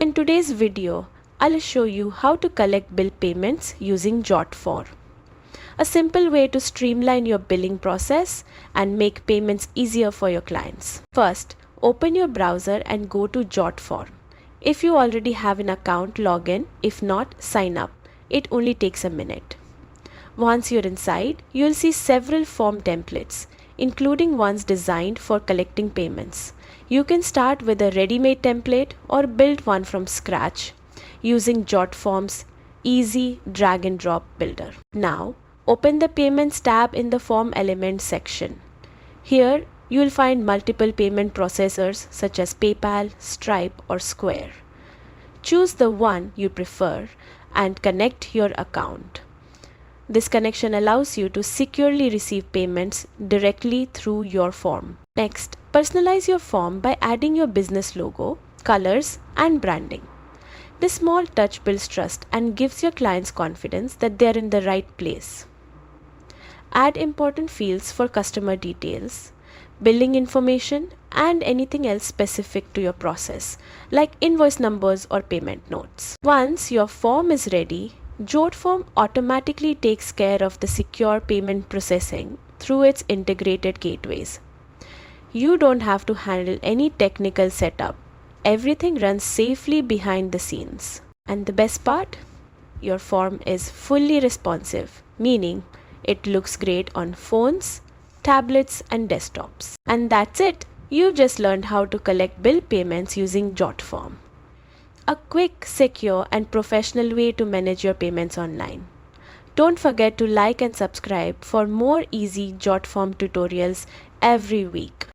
In today's video, I'll show you how to collect bill payments using Jotform, a simple way to streamline your billing process and make payments easier for your clients. First, open your browser and go to Jotform. If you already have an account, log in. If not, sign up. It only takes a minute. Once you're inside, you'll see several form templates, including ones designed for collecting payments. You can start with a ready-made template or build one from scratch using Jotform's easy drag and drop builder. Now, open the Payments tab in the Form Elements section. Here, you will find multiple payment processors such as PayPal, Stripe, or Square. Choose the one you prefer and connect your account. This connection allows you to securely receive payments directly through your form. Next, personalize your form by adding your business logo, colors, and branding. This small touch builds trust and gives your clients confidence that they are in the right place. Add important fields for customer details, billing information, and anything else specific to your process, like invoice numbers or payment notes. Once your form is ready, Jotform automatically takes care of the secure payment processing through its integrated gateways. You don't have to handle any technical setup. Everything runs safely behind the scenes. And the best part? Your form is fully responsive, meaning it looks great on phones, tablets, and desktops. And that's it. You've just learned how to collect bill payments using Jotform. A quick, secure, and professional way to manage your payments online. Don't forget to like and subscribe for more easy Jotform tutorials every week.